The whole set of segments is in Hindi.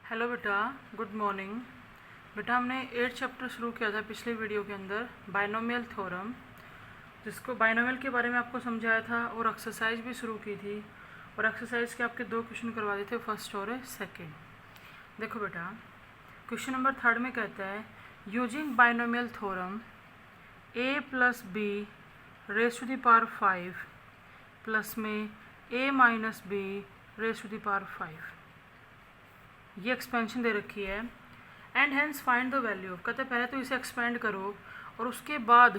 हेलो बेटा, गुड मॉर्निंग। बेटा हमने 8 चैप्टर शुरू किया था पिछले वीडियो के अंदर, बाइनोमियल थ्योरम, जिसको बाइनोमियल के बारे में आपको समझाया था और एक्सरसाइज भी शुरू की थी। और एक्सरसाइज के आपके 2 क्वेश्चन करवा दिए थे, फर्स्ट और सेकंड। देखो बेटा, क्वेश्चन नंबर 3 में कहता है using binomial theorem a plus b raise to the power 5 plus में a minus b raise to the power 5, ये एक्सपेंशन दे रखी है। And hence find the value, कहते हैं पहले तो इसे एक्सपेंड करो और उसके बाद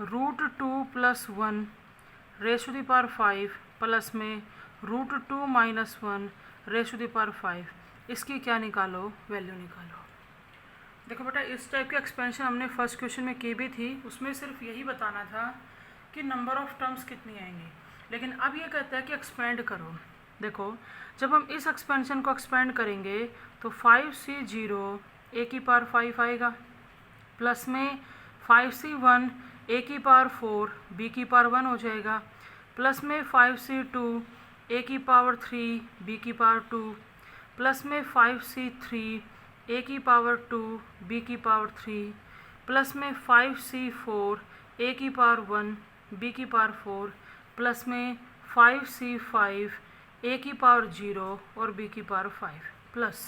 √2 + 1 raise to the power 5 plus में √2 - 1 रेज टू द पावर 5, इसकी क्या निकालो, वैल्यू निकालो। देखो बेटा, इस टाइप की एक्सपेंशन हमने फर्स्ट क्वेश्चन में की भी थी, उसमें सिर्फ यही बताना था कि नंबर ऑफ टर्म्स कितनी आएंगी। लेकिन अब ये कहता है कि एक्सपेंड करो। देखो, जब हम इस एक्सपेंशन को एक्सपेंड करेंगे तो 5c0 a की पावर 5 आएगा, प्लस में 5c1 a की पावर 4 b की पावर 1 हो जाएगा, प्लस में 5c2 a की पावर 3 b की पावर 2, प्लस में 5c3 a की पावर 2 b की पावर 3, प्लस में 5c4 a की पावर 1 b की पावर 4, प्लस में 5c5 a की पावर 0 और b की पावर 5, प्लस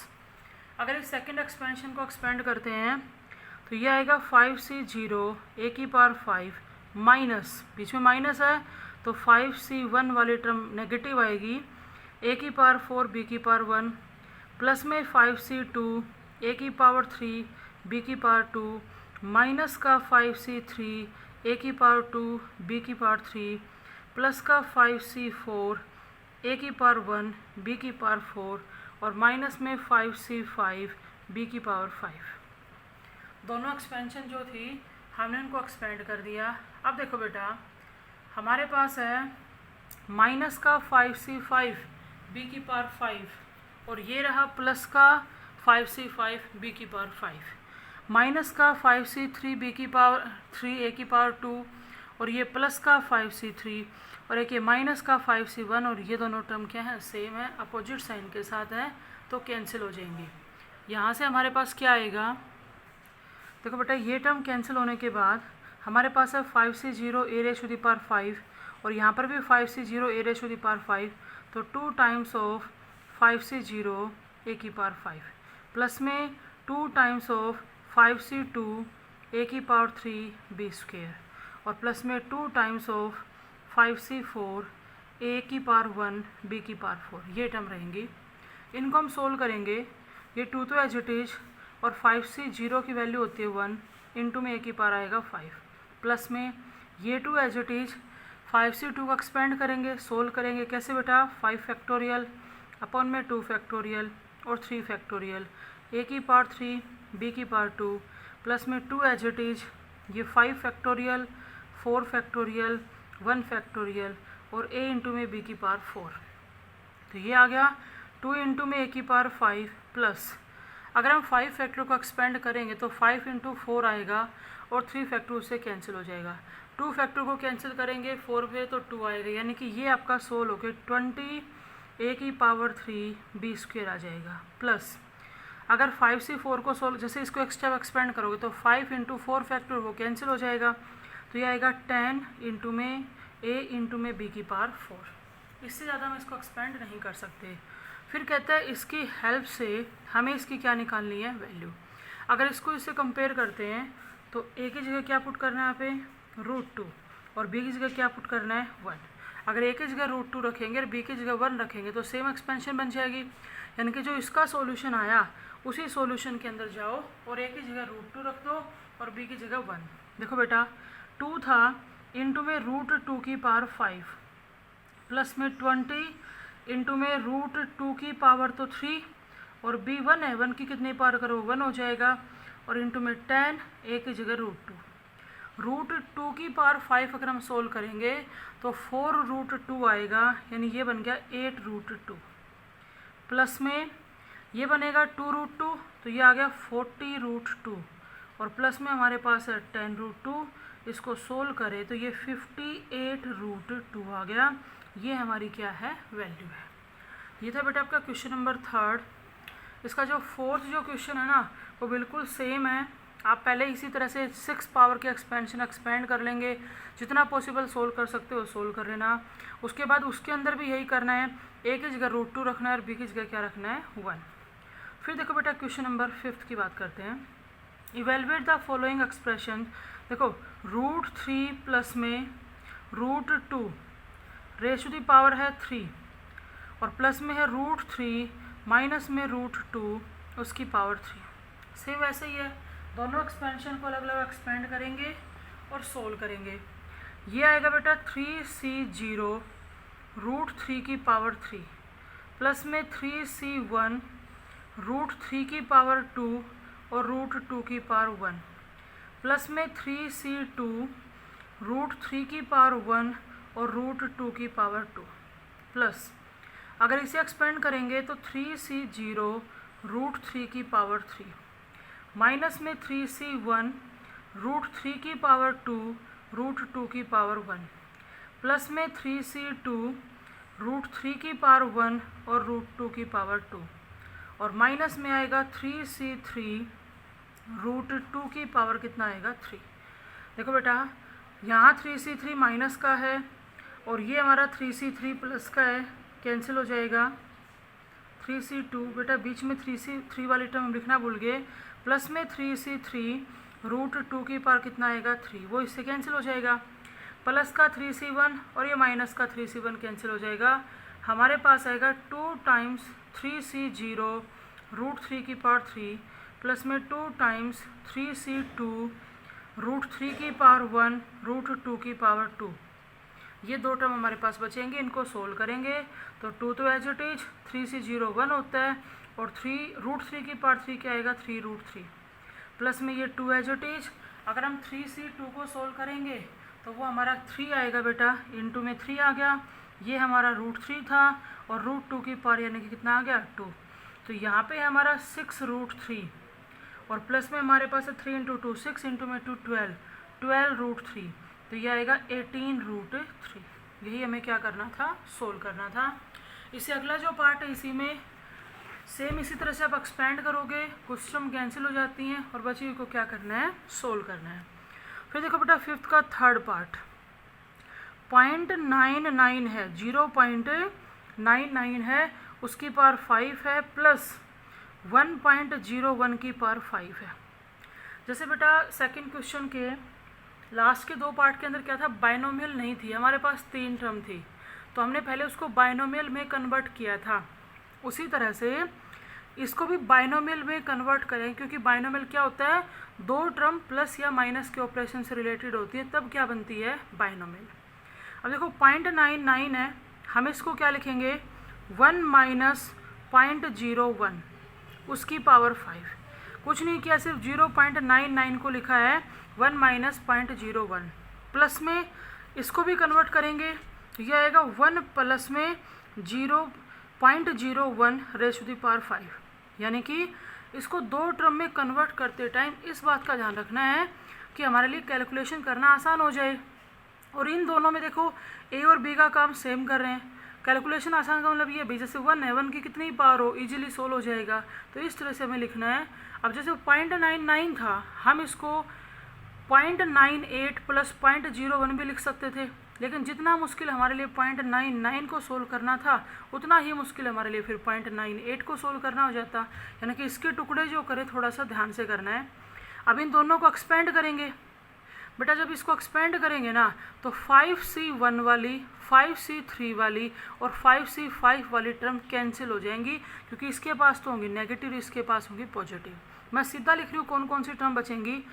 अगर इस सेकेंड एक्सपेंशन को एक्सपेंड करते हैं तो ये आएगा 5c0 a की पावर 5 माइनस, बीच में माइनस है तो 5c1 वाली टर्म नेगेटिव आएगी, a की पावर 4 b की पावर 1, प्लस में 5c2 a की पावर 3 b की पावर 2 माइनस का 5c3 a की पावर 2 b की पावर 3, प्लस का 5c4 a की पावर 1 b की पावर 4 और माइनस में 5c5 b की पावर 5। दोनों एक्सपेंशन जो थी हमने उनको एक्सपेंड कर दिया। अब देखो बेटा, हमारे पास है माइनस का 5c5 b की पावर 5 और ये रहा प्लस का 5c5 b की पावर 5, माइनस का 5c3 b की पावर 3 a की पावर 2 और ये प्लस का 5c3 और एक ये माइनस का 5c1, और ये दोनों टर्म क्या है, सेम है, अपोजिट साइन के साथ है तो कैंसिल हो जाएंगी। यहाँ से हमारे पास क्या आएगा, देखो बेटा, ये टर्म कैंसिल होने के बाद हमारे पास है 5c0 a raise to the power 5 और यहाँ पर भी 5c0 a raise to the power 5, तो 2 टाइम्स ऑफ 5c0 a की पावर 5 प्लस में 2 टाइम्स ऑफ 5c2 a की पावर 3 b स्क्वायर और प्लस में 2 टाइम्स ऑफ 5c4 a की पावर 1 b की पावर 4, ये टर्म रहेंगी। इनको हम सोल्व करेंगे, ये 2 तो एज इट इज और 5c0 की वैल्यू होती है 1, इंटू में a की पावर आएगा 5, प्लस में ये 2 एज इट इज 5c2 को एक्सपेंड करेंगे, सोल्व करेंगे कैसे बेटा, 5 फैक्टोरियल अपॉन में 2 फैक्टोरियल और 3 फैक्टोरियल, a की पावर 3 b की पावर 2, प्लस में 2 एज इट इज ये 5 फैक्टोरियल 4 फैक्टोरियल 1 फैक्टोरियल और a इंटू में b की पावर 4, तो ये आ गया 2 इंटू में a की पावर 5, प्लस अगर हम 5 फैक्टर को एक्सपेंड करेंगे तो 5 इंटू 4 आएगा और 3 फैक्टर उससे कैंसिल हो जाएगा, 2 फैक्टर को कैंसिल करेंगे 4 पे तो 2 आएगा, यानी कि ये आपका सोल्व हो गया 20 a की पावर 3 b स्क्वायर आ जाएगा। प्लस अगर 5c4 को सोल्व, जैसे इसको एक्स्ट्रा एक्सपेंड करोगे तो 5 इंटू 4 फैक्टर वो कैंसिल हो जाएगा, तो ये आएगा 10 इंटू में a इंटू में b की पावर 4। इससे ज़्यादा हम इसको एक्सपेंड नहीं कर सकते। फिर कहता है इसकी हेल्प से हमें इसकी क्या निकालनी है, वैल्यू। अगर इसको इससे कंपेयर करते हैं तो a की जगह क्या पुट करना है यहाँ पे, √2 और b की जगह क्या पुट करना है, 1। अगर a की जगह √2 रखेंगे और b की जगह 1 रखेंगे तो सेम एक्सपेंशन बन जाएगी, यानी कि जो इसका सॉल्यूशन आया उसी सॉल्यूशन के अंदर जाओ और a की जगह √2 रख दो और b की जगह 1। देखो बेटा, 2 था इंटू में √2 की पावर 5 प्लस में 20 इंटू में √2 की पावर तो 3 और b 1 है, 1 की कितनी पावर करो 1 हो जाएगा और इंटू में 10 a की जगह √2 की पावर 5 अगर हम सोल्व करेंगे तो 4√2 आएगा, यानी ये बन गया 8√2, प्लस में ये बनेगा 2√2 तो ये आ गया 40√2 और प्लस में हमारे पास है 10√2, इसको सोल्व करें तो ये 58√2 आ गया, ये हमारी क्या है, वैल्यू है। ये था बेटा आपका क्वेश्चन नंबर 3। इसका जो फोर्थ जो क्वेश्चन है ना वो बिल्कुल सेम है। आप पहले इसी तरह से 6 पावर के एक्सपेंड कर लेंगे, जितना पॉसिबल सोल्व कर सकते हो सोल्व कर लेना। उसके बाद उसके अंदर भी यही करना है, ए की जगह √2 रखना है और बी की जगह क्या रखना है 1। फिर देखो बेटा क्वेश्चन नंबर 5 की बात करते हैं। Evaluate the following expression. देखो √3 प्लस में √2 रेज़ टू द पावर है 3 और प्लस में है √3 माइनस में √2 उसकी पावर 3। सेम वैसे ही है, दोनों एक्सपेंशन को अलग अलग एक्सपेंड करेंगे और सोल्व करेंगे। ये आएगा बेटा 3C0 √3 की पावर 3 प्लस में 3C1 √3 की पावर 2 और √2 की पावर 1 प्लस में 3C2 √3 की पावर 1 और √2 की पावर 2 प्लस अगर इसे एक्सपेंड करेंगे तो 3C0 √3 की पावर 3 माइनस में 3C1 √3 की पावर 2 √2 की पावर 1 प्लस में 3C2 √3 की पावर 1 और √2 की पावर 2 और माइनस में आएगा 3C3 √2 की पावर कितना आएगा 3। देखो बेटा यहाँ 3C3 माइनस का है और ये हमारा 3C3 प्लस का है, कैंसिल हो जाएगा। 3C2 बेटा बीच में 3C3 वाली टर्म लिखना भूल गए, प्लस में 3C3 √2 की पावर कितना आएगा 3, वो इससे कैंसिल हो जाएगा। प्लस का 3C1 और ये माइनस का 3C1 कैंसिल हो जाएगा। हमारे पास आएगा 2 टाइम्स 3C0 √3 की पावर 3 प्लस में 2 टाइम्स 3C2 √3 की पावर 1 √2 की पावर 2। ये दो टर्म हमारे पास बचेंगे, इनको सोल्व करेंगे तो 2 तो एज इट इज 3C0 1 होता है और 3 की पावर 3 क्या आएगा 3 √3 प्लस में ये 2 एज इट इज। अगर हम 3C2 को सोल्व करेंगे तो वो हमारा 3 आएगा बेटा, इनटू में 3 आ गया, ये हमारा √3 था और √2 की पावर यानी कि कितना आ गया 2। तो यहाँ पे हमारा 6 √3 और प्लस में हमारे पास है 3 × 2 6 इंटू में 2 12 √3, तो ये आएगा 18 √3। यही हमें क्या करना था सोल्व करना था। इससे अगला जो पार्ट है इसी में सेम इसी तरह से आप एक्सपेंड करोगे, कुछ टर्म कैंसिल हो जाती हैं और बची हुई को क्या करना है सोल्व करना है। फिर देखो बेटा 5th का थर्ड पार्ट 0.99 है, 0.99 है, उसकी पावर 5 है प्लस 1.01 की पावर 5 है। जैसे बेटा सेकंड क्वेश्चन के लास्ट के 2 पार्ट के अंदर क्या था, बाइनोमियल नहीं थी, हमारे पास 3 टर्म थी तो हमने पहले उसको बाइनोमियल में कन्वर्ट किया था। उसी तरह से इसको भी बाइनोमियल में कन्वर्ट करें, क्योंकि बाइनोमियल क्या होता है 2 टर्म प्लस या माइनस के ऑपरेशन से रिलेटेड होती है, तब क्या बनती है बाइनोमियल। अब देखो 0.99 है, हम इसको क्या लिखेंगे 1 माइनस 0.01 उसकी पावर 5। कुछ नहीं किया, सिर्फ 0.99 को लिखा है 1 माइनस 0.01 प्लस में इसको भी कन्वर्ट करेंगे तो यह आएगा 1 प्लस में 0.01 रेज़ टू द पावर 5। यानी कि इसको 2 टर्म में कन्वर्ट करते टाइम इस बात का ध्यान रखना है कि हमारे लिए कैलकुलेशन करना आसान हो जाए। और इन दोनों में देखो ए और बी का काम सेम कर रहे हैं, कैलकुलेशन आसान का मतलब ये भी जैसे 1 है, 1 की कितनी पावर हो इजीली सोल्व हो जाएगा, तो इस तरह से हमें लिखना है। अब जैसे 0.99 था, हम इसको 0.98 प्लस 0.01 भी लिख सकते थे, लेकिन जितना मुश्किल हमारे लिए 0.99 को सोल्व करना था उतना ही मुश्किल हमारे लिए फिर 0.98 को सोल्व करना हो जाता। यानी कि इसके टुकड़े जो करें थोड़ा सा ध्यान से करना है। अब इन दोनों को एक्सपेंड करेंगे बेटा, जब इसको एक्सपेंड करेंगे ना तो 5C1 वाली 5C3 वाली और 5C5 वाली टर्म कैंसिल हो जाएंगी, क्योंकि इसके पास तो होंगी नेगेटिव, इसके पास होंगी पॉजिटिव। मैं सीधा लिख रही हूँ कौन कौन सी टर्म बचेंगी।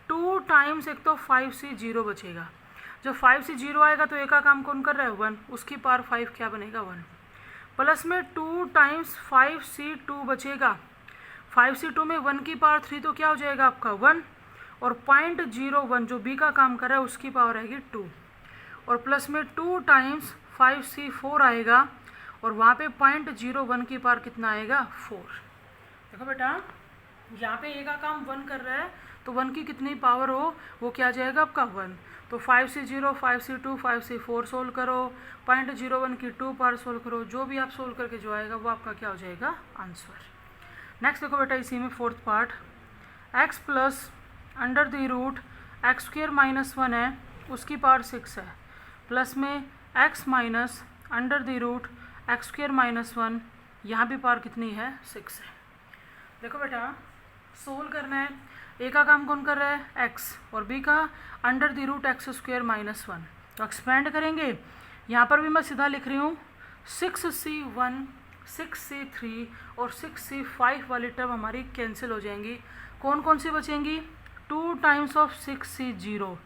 2 टाइम्स एक तो 5C0 बचेगा, जब 5C0 आएगा तो एक का काम कौन कर रहा है 1, उसकी पावर 5 क्या बनेगा 1, प्लस में 2 टाइम्स 5C2 बचेगा, 5C2 में 1 की पावर 3 तो क्या हो जाएगा आपका 1, और 0.01 जो बी का काम कर रहा है उसकी पावर आएगी 2, और प्लस में 2 टाइम्स 5C4 आएगा और वहाँ पे 0.01 की पावर कितना आएगा 4। देखो बेटा यहाँ पे ए का काम 1 कर रहा है तो 1 की कितनी पावर हो वो क्या आ जाएगा आपका 1। तो 5C0 5C2 5C4 सोल्व करो, 0.01 की 2 पावर सोल्व करो, जो भी आप सोल्व करके जो आएगा वो आपका क्या हो जाएगा आंसर। नेक्स्ट देखो बेटा इसी में fourth part, x plus under the root x square minus 1 है, उसकी पावर 6 है, प्लस में x minus under the root x square minus 1, यहाँ भी पावर कितनी है 6 है। देखो बेटा सोल्व करना है, ए का काम कौन कर रहा है एक्स और बी का under the root x square minus 1, तो एक्सपेंड करेंगे। यहाँ पर भी मैं सीधा लिख रही हूँ 6c1 6c3 और 6c5 वाली टर्म हमारी कैंसिल हो जाएंगी। कौन कौन सी बचेंगी, 2 टाइम्स ऑफ 6c0,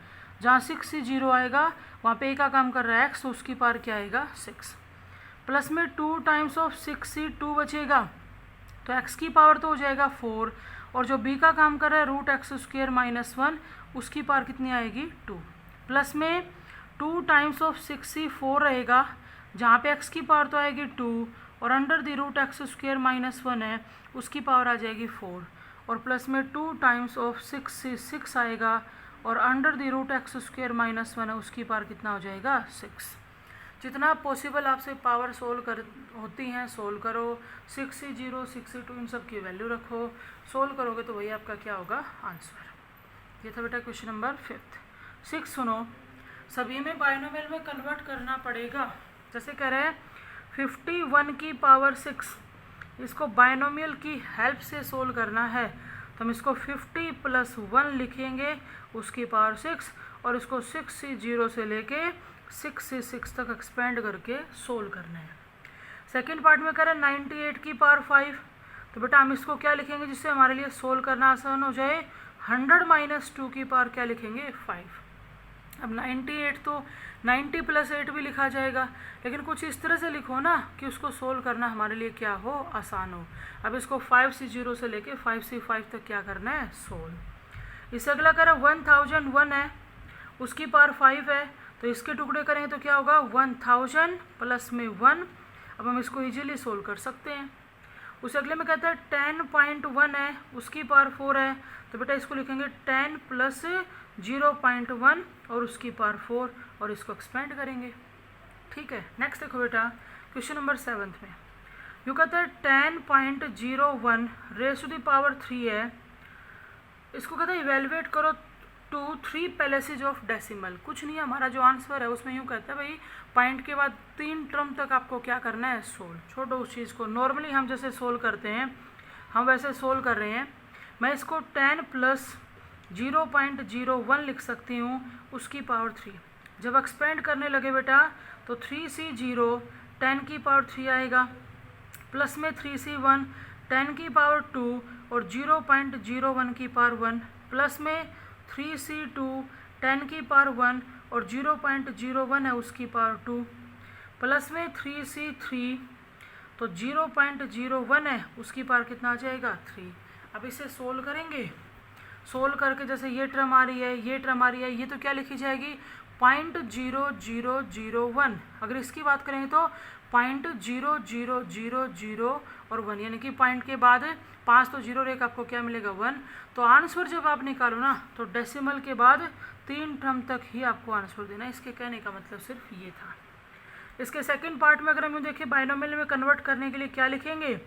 जहाँ 6c0 आएगा वहाँ पे ए का काम कर रहा है एक्स, तो उसकी पावर क्या आएगा 6, प्लस में 2 टाइम्स ऑफ 6c2 बचेगा, तो एक्स की पावर तो हो जाएगा 4, और जो बी का काम कर रहा है रूट एक्स स्क्वेयर माइनस 1, उसकी पावर कितनी आएगी 2, प्लस में 2 टाइम्स ऑफ 6c4 रहेगा, जहाँ पे एक्स की पावर तो आएगी 2 और under the root x square minus 1 है, उसकी पावर आ जाएगी 4, और प्लस में 2 टाइम्स ऑफ 6c6 आएगा और under the root x square minus 1 है, उसकी पावर कितना हो जाएगा 6। जितना पॉसिबल आपसे पावर सोल्व कर होती हैं सोल्व करो, 6c0 6c2 इन सब की वैल्यू रखो, सोल्व करोगे तो वही आपका क्या होगा आंसर। ये था बेटा क्वेश्चन नंबर 5। 6 सुनो, सभी में बाइनोमियल में कन्वर्ट करना पड़ेगा। जैसे कह रहे हैं 51 की पावर 6, इसको बाइनोमियल की हेल्प से सोल्व करना है, तो हम इसको 50 + 1 लिखेंगे, उसकी पावर 6, और इसको 6c0 से लेके 6c6 तक एक्सपेंड करके सोल्व करना है। सेकेंड पार्ट में कह रहे हैं 98 की पावर 5, तो बेटा हम इसको क्या लिखेंगे जिससे हमारे लिए सोल्व करना आसान हो जाए, 100 - 2 की पावर क्या लिखेंगे 5। अब 98 तो 90 + 8 भी लिखा जाएगा, लेकिन कुछ इस तरह से लिखो ना कि उसको सोल्व करना हमारे लिए क्या हो आसान हो। अब इसको 5c0 से लेके 5c5 तक क्या करना है सोल्व। इससे अगला कह रहा है 1001 है, उसकी पावर 5 है, तो इसके टुकड़े करेंगे तो क्या होगा 1000 प्लस में 1। अब हम इसको इजीली सोल्व कर सकते हैं। उस अगले में कहता है 10.1 है, उसकी पावर 4 है, तो बेटा इसको लिखेंगे 10 + 0.1 और उसकी पावर 4, और इसको एक्सपेंड करेंगे। ठीक है, नेक्स्ट देखो बेटा क्वेश्चन नंबर 7 में यूँ कहता है 10.01 रेज़ टू द पावर 3 है, इसको कहता है इवेलुएट करो टू 3 प्लेसेस ऑफ डेसिमल। कुछ नहीं है, हमारा जो आंसर है उसमें यूँ कहता है भाई पॉइंट के बाद 3 टर्म तक आपको क्या करना है सोल्व। छोड़ो उस चीज़ को, नॉर्मली हम जैसे सोल्व करते हैं हम वैसे सोल्व कर रहे हैं। मैं इसको 10 + 0.01 लिख सकती हूँ, उसकी पावर 3। जब एक्सपेंड करने लगे बेटा तो 3c0 10 की पावर 3 आएगा, प्लस में 3c1 10 की पावर 2 और 0.01 की पावर 1, प्लस में 3c2 10 की पावर 1 और 0.01 है उसकी पावर 2, प्लस में 3c3 तो 0.01 है उसकी पावर कितना आ जाएगा 3। अब इसे सोल्व करेंगे, सोल्व करके जैसे ये टर्म आ रही है ये टर्म आ रही है, ये तो क्या लिखी जाएगी 0.0001। अगर इसकी बात करें तो 0.0000 और 1, यानी कि पॉइंट के बाद 5 तो 0 रहेगा, आपको क्या मिलेगा 1। तो आंसर जब आप निकालो ना तो डेसिमल के बाद 3 टर्म तक ही आपको आंसर देना है। इसके कहने का मतलब सिर्फ ये था। इसके सेकंड पार्ट में अगर हम देखें बाइनोमियल में कन्वर्ट करने के लिए क्या लिखेंगे,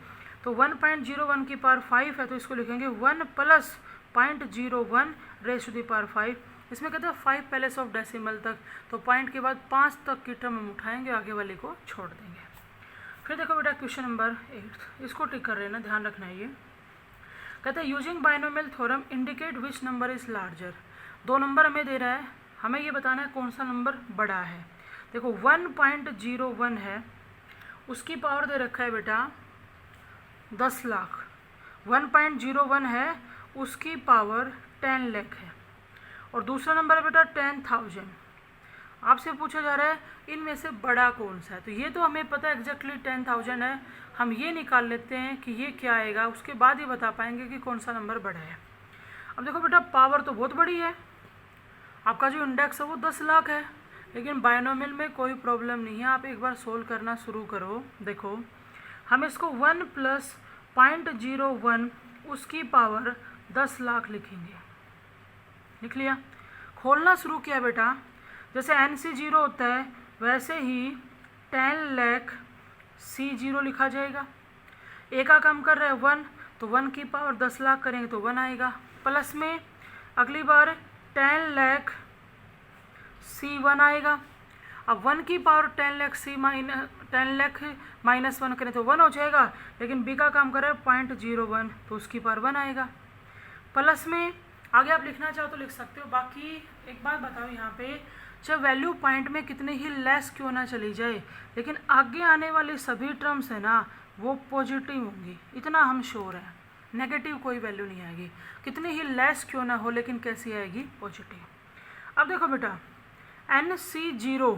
तो 1.01 की पावर 5 है, तो इसको लिखेंगे 1 + 0.01 रेज़ टू द पावर 5। इसमें कहते हैं 5 प्लेस ऑफ डेसिमल तक, तो पॉइंट के बाद 5 तक की टर्म हम उठाएंगे, आगे वाले को छोड़ देंगे। फिर देखो बेटा क्वेश्चन नंबर 8, इसको टिक कर रहे हैं ना, ध्यान रखना है। ये कहते हैं using binomial theorem indicate which number is larger. 2 number हमें दे रहा है, हमें ये बताना है कौन सा नंबर बड़ा है। देखो 1.01 है, उसकी पावर दे रखा है बेटा 10 लाख। 1.01 है, उसकी पावर 10 लाख है, और दूसरा नंबर है बेटा 10,000। आपसे पूछा जा रहा है इनमें से बड़ा कौन सा है, तो ये तो हमें पता है एग्जैक्टली 10,000 है, हम ये निकाल लेते हैं कि ये क्या आएगा, उसके बाद ही बता पाएंगे कि कौन सा नंबर बड़ा है। अब देखो बेटा पावर तो बहुत बड़ी है, आपका जो इंडेक्स है वो 10 लाख है, लेकिन बाइनोमियल में कोई प्रॉब्लम नहीं है। आप एक बार सोल्व करना शुरू करो। देखो हम इसको 1 + 0.01 उसकी पावर 10 लाख लिखेंगे। लिख लिया, खोलना शुरू किया बेटा, जैसे NC0 होता है वैसे ही 10 लाख C0 लिखा जाएगा। ए का काम कर रहा है 1, तो 1 की पावर 10 लाख करेंगे तो 1 आएगा। प्लस में अगली बार 10 लाख C1 आएगा। अब 1 की पावर 10 लाख माइनस 1 करें तो 1 हो जाएगा, लेकिन बी का काम कर रहा है 0.01 तो उसकी पावर 1 आएगा। प्लस में आगे आप लिखना चाहो तो लिख सकते हो। बाकी एक बात बताओ, यहाँ पे जब वैल्यू पॉइंट में कितने ही लेस क्यों ना चली जाए, लेकिन आगे आने वाली सभी टर्म्स है ना वो पॉजिटिव होंगी, इतना हम श्योर हैं। नेगेटिव कोई वैल्यू नहीं आएगी, कितनी ही लेस क्यों ना हो लेकिन कैसी आएगी, पॉजिटिव। अब देखो बेटा, NC0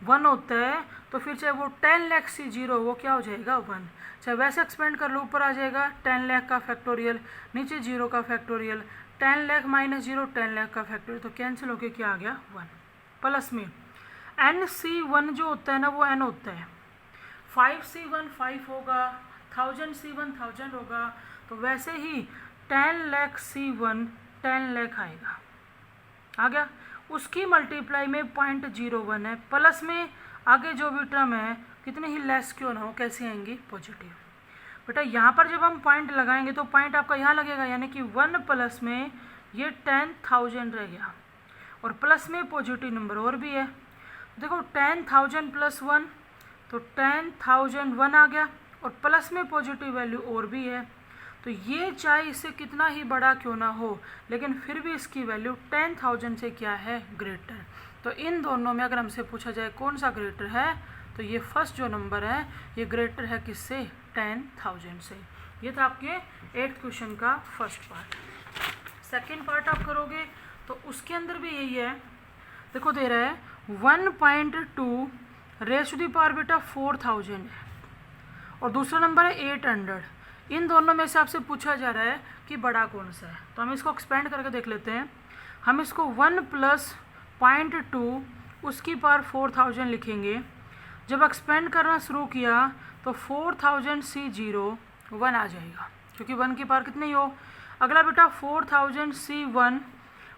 1 होता है, तो फिर चाहे वो 10 लाख C0 वो क्या हो जाएगा 1। चाहे वैसे एक्सपेंड कर लो, ऊपर आ जाएगा 10 लाख का फैक्टोरियल, नीचे 0 का फैक्टोरियल, 10 लाख माइनस 0 10 लाख का फैक्टोरियल, तो कैंसिल होके क्या आ गया 1। प्लस में NC1 जो होता है ना वो N होता है, 5C1 5 होगा, 1000C1 1000 होगा, तो वैसे ही 10 लाख C1 10 लाख आएगा, आ गया। उसकी मल्टीप्लाई में 0.01 है। प्लस में आगे जो भी टर्म है कितने ही लेस क्यों ना हो कैसे आएंगी, पॉजिटिव। बेटा यहाँ पर जब हम पॉइंट लगाएंगे तो पॉइंट आपका यहाँ लगेगा, यानी कि 1 प्लस में ये 10,000 रह गया, और प्लस में पॉजिटिव नंबर और भी है। देखो 10,000 प्लस 1 तो 10,001 आ गया, और प्लस में पॉजिटिव वैल्यू और भी है, तो ये चाहे इससे कितना ही बड़ा क्यों ना हो लेकिन फिर भी इसकी वैल्यू 10,000 से क्या है, ग्रेटर। तो इन दोनों में अगर हमसे पूछा जाए कौन सा ग्रेटर है, तो ये फर्स्ट जो नंबर है ये ग्रेटर है किससे, 10,000 से। ये था आपके 8th क्वेश्चन का फर्स्ट पार्ट। सेकेंड पार्ट आप करोगे तो उसके अंदर भी यही है। देखो दे रहा है 1.2 रेज़ टू द पावर बेटा 4000 है, और दूसरा नंबर है 800। इन दोनों में से आपसे पूछा जा रहा है कि बड़ा कौन सा है, तो हम इसको एक्सपेंड करके देख लेते हैं। हम इसको 1 प्लस 0.2 उसकी पावर 4000 लिखेंगे। जब एक्सपेंड करना शुरू किया तो 4000 C0 1 आ जाएगा, क्योंकि 1 की पावर कितनी हो। अगला बेटा 4000 C1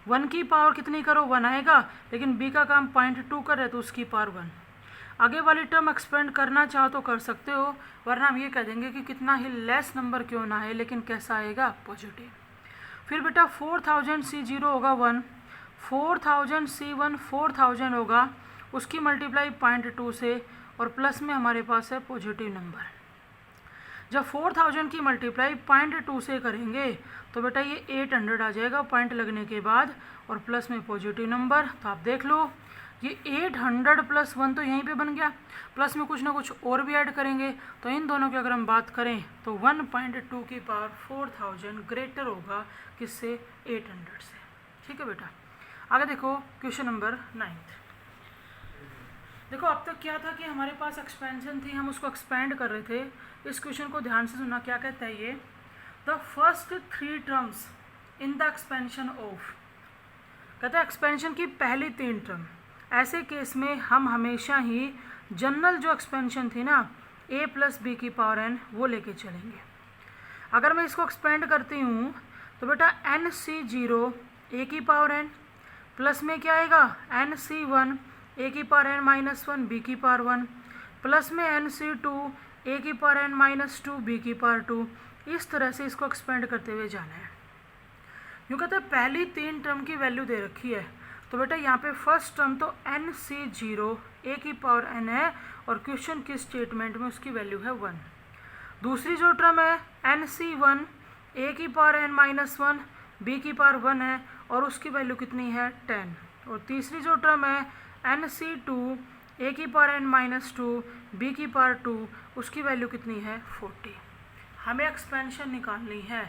1 की पावर कितनी करो 1 आएगा, लेकिन बी का काम 0.2 कर रहे तो उसकी पावर 1। आगे वाली टर्म एक्सपेंड करना चाहो तो कर सकते हो, वरना हम ये कह देंगे कि कितना ही लेस नंबर क्यों ना है लेकिन कैसा आएगा, पॉजिटिव। फिर बेटा 4000 C0 होगा 1, 4000 C1 4000 होगा, उसकी मल्टीप्लाई 0.2 से, और प्लस में हमारे पास है पॉजिटिव नंबर। जब 4000 की मल्टीप्लाई 0.2 से करेंगे तो बेटा ये 800 आ जाएगा पॉइंट लगने के बाद, और प्लस में पॉजिटिव नंबर। तो आप देख लो ये 800 प्लस 1 तो यहीं पे बन गया, प्लस में कुछ ना कुछ और भी ऐड करेंगे, तो इन दोनों की अगर हम बात करें तो 1.2 की पावर 4000 ग्रेटर होगा किससे, 800 से। ठीक है बेटा, आगे देखो क्वेश्चन नंबर 9। देखो अब तक क्या था कि हमारे पास एक्सपेंशन थी, हम उसको एक्सपेंड कर रहे थे। इस क्वेश्चन को ध्यान से सुनना, क्या कहता है ये, the first 3 terms in the expansion of, कहता है एक्सपेंशन की पहली 3 टर्म। ऐसे केस में हम हमेशा ही जनरल जो एक्सपेंशन थी ना a प्लस बी की पावर n वो लेके चलेंगे। अगर मैं इसको एक्सपेंड करती हूँ तो बेटा NC0 a की पावर n, प्लस में क्या आएगा NC1 a की पावर n माइनस 1 b की पावर 1, प्लस में NC2 a की पावर n माइनस 2 b की पावर 2। इस तरह से इसको एक्सपेंड करते हुए जाना है। यूँ कहते हैं पहली 3 टर्म की वैल्यू दे रखी है, तो बेटा यहाँ पे फर्स्ट टर्म तो NC0 a की पावर n है, और क्वेश्चन की स्टेटमेंट में उसकी वैल्यू है 1। दूसरी जो टर्म है NC1 a की पावर n माइनस 1 b की पावर 1 है, और उसकी वैल्यू कितनी है 10। और तीसरी जो टर्म है NC2 a की पावर n माइनस 2 b की पावर 2, उसकी वैल्यू कितनी है 40। हमें एक्सपेंशन निकालनी है।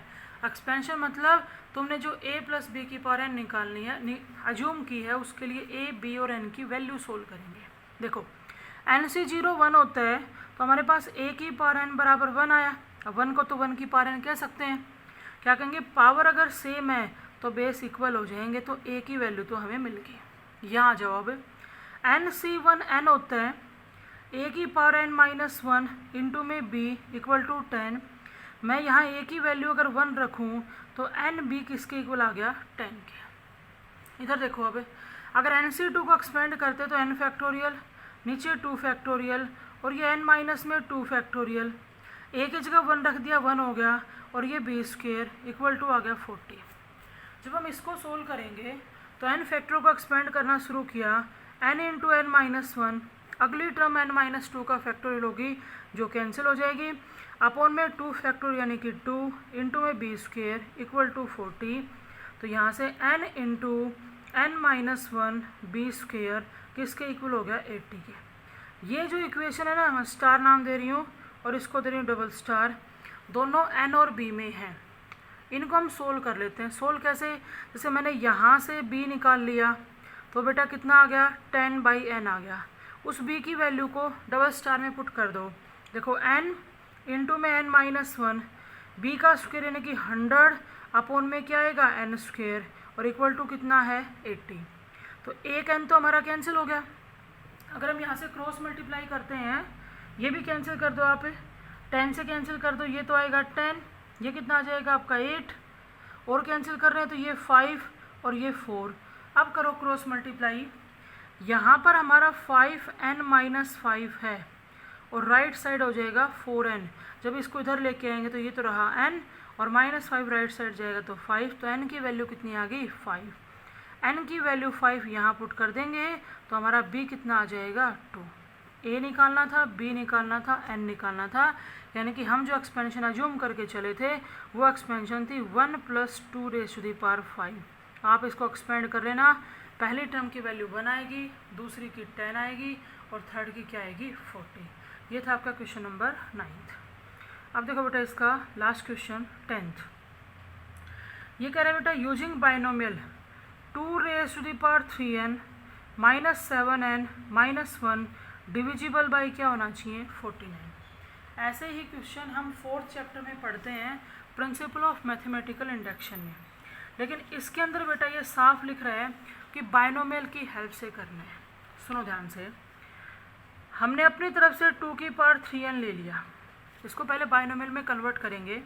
एक्सपेंशन मतलब तुमने जो a प्लस बी की पावर n निकालनी है, अज्यूम की है, उसके लिए a, b और n की वैल्यू सोल्व करेंगे। देखो NC0 1 होता है, तो हमारे पास a की पावर n बराबर 1 आया। अब 1 को तो 1 की पावर n कह सकते हैं। क्या कहेंगे, पावर अगर सेम है तो बेस इक्वल हो जाएंगे, तो a की वैल्यू तो हमें मिल गई। यहाँ जवाब है NC1 n होता है, a की पावर n माइनस 1 इंटू में b इक्वल टू 10। मैं यहाँ a की वैल्यू अगर 1 रखूँ तो एन बी किसके इक्वल आ गया 10 के। इधर देखो अब अगर NC2 को एक्सपेंड करते तो n फैक्टोरियल, नीचे 2 फैक्टोरियल, और ये n माइनस में 2 फैक्टोरियल। ए की जगह 1 रख दिया, 1 हो गया, और ये बी स्क्वायर इक्वल टू आ गया 40। जब हम इसको सोल्व करेंगे तो एन फैक्टरों को एक्सपेंड करना शुरू किया, एन इंटू एन माइनस 1, अगली टर्म एन माइनस 2 का फैक्टोरियल होगी जो कैंसिल हो जाएगी, अपॉन में 2 फैक्टोरियल यानी कि 2 इंटू में बी स्क्वायर इक्वल टू 40। तो यहाँ से n into n minus 1 b square किसके इक्वल हो गया 80 के। ये जो इक्वेशन है ना, मैं स्टार नाम दे रही हूँ और इसको दे रही हूँ डबल स्टार, दोनों एन और बी में हैं। इनको हम सोल्व कर लेते हैं। सोल्व कैसे, जैसे मैंने यहाँ से b निकाल लिया तो बेटा कितना आ गया 10/n आ गया। उस b की वैल्यू को डबल स्टार में पुट कर दो। देखो n इंटू में n माइनस 1, b का स्क्वायर यानी कि 100 अपॉन में क्या आएगा n स्क्वायर और इक्वल टू कितना है 80। तो एक n तो हमारा कैंसिल हो गया। अगर हम यहाँ से क्रॉस मल्टीप्लाई करते हैं, ये भी कैंसिल कर दो आप, 10 से कैंसिल कर दो, ये तो आएगा 10, ये कितना आ जाएगा आपका 8, और कैंसिल कर रहे हैं तो ये 5 और ये 4। अब करो क्रॉस मल्टीप्लाई, यहाँ पर हमारा 5n माइनस 5 है और राइट साइड हो जाएगा 4n। जब इसको इधर लेके आएंगे तो ये तो रहा n और माइनस 5 राइट साइड जाएगा तो 5, तो n की वैल्यू कितनी आ गई 5। n की वैल्यू 5 यहाँ पुट कर देंगे तो हमारा b कितना आ जाएगा 2। a निकालना था, b निकालना था, n निकालना था, यानी कि हम जो एक्सपेंशन अज्यूम करके चले थे वो एक्सपेंशन थी 1 + 2⁵। आप इसको एक्सपेंड कर लेना, पहली टर्म की वैल्यू 1 आएगी, दूसरी की 10 आएगी और थर्ड की क्या आएगी 40। ये था आपका क्वेश्चन नंबर 9। अब देखो बेटा इसका लास्ट क्वेश्चन 10th। ये कह रहा है बेटा using binomial 2⁵3n minus 7n minus 1 divisible by क्या होना चाहिए 49। ऐसे ही क्वेश्चन हम 4th चैप्टर में पढ़ते हैं प्रिंसिपल ऑफ मैथमेटिकल इंडक्शन में, लेकिन इसके अंदर बेटा ये साफ लिख रहा है कि बाइनोमियल की हेल्प से करना है। सुनो ध्यान से, हमने अपनी तरफ से 2 की पावर 3n ले लिया, इसको पहले बाइनोमियल में कन्वर्ट करेंगे।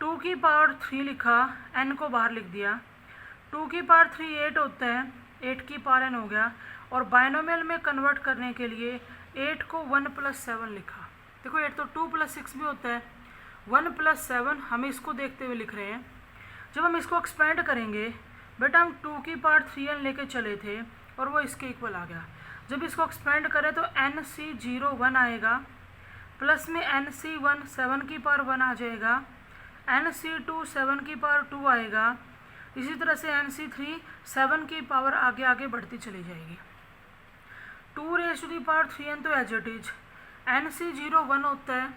2 की पावर 3 लिखा, n को बाहर लिख दिया, 2 की पावर 3 8 होता है, 8 की पावर n हो गया, और बाइनोमियल में कन्वर्ट करने के लिए 8 को 1 + 7 लिखा। देखो 8 तो 2 + 6 भी होता है, 1 + 7 हम इसको देखते हुए लिख रहे हैं। जब हम इसको एक्सपेंड करेंगे बेटा, हम 2 की पावर 3n लेके चले थे और वो इसके इक्वल आ गया। जब इसको एक्सपेंड करें तो NC01 आएगा, प्लस में NC1 7 की पावर 1 आ जाएगा, NC2 7 की पावर 2 आएगा, इसी तरह से NC3 7 की पावर आगे आगे बढ़ती चली जाएगी। 2⁵3n तो एज इट इज, NC01 होता है,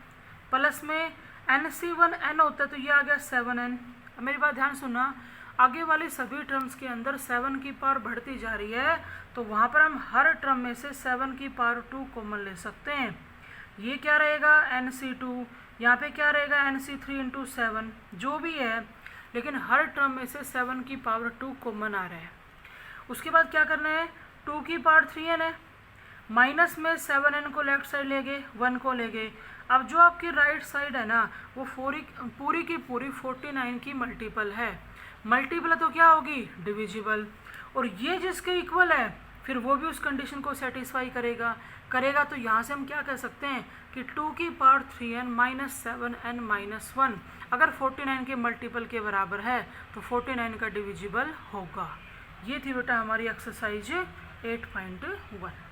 प्लस में NC1n होता है, तो ये आ गया 7n। अब मेरी बात ध्यान सुनना, आगे वाली सभी टर्म्स के अंदर 7 की पावर बढ़ती जा रही है, तो वहाँ पर हम हर टर्म में से 7 की पावर 2 कॉमन ले सकते हैं। ये क्या रहेगा NC2, यहाँ पे क्या रहेगा NC3 × 7, जो भी है, लेकिन हर टर्म में से 7 की पावर 2 कॉमन आ रहा है। उसके बाद क्या करना है, 2 की पावर 3n है, माइनस में 7n को लेफ्ट साइड ले गए, 1 को ले गए। अब जो आपकी राइट साइड है ना, वो पूरी की पूरी 49 की मल्टीपल है। मल्टीपल है तो क्या होगी डिविजिबल, और ये जिसके इक्वल है फिर वो भी उस कंडीशन को सेटिस्फाई करेगा। तो यहाँ से हम क्या कह सकते हैं कि 2 की power 3n minus 7n minus 1 अगर 49 के मल्टीपल के बराबर है तो 49 का डिविजिबल होगा। ये थी बेटा हमारी एक्सरसाइज 8.1।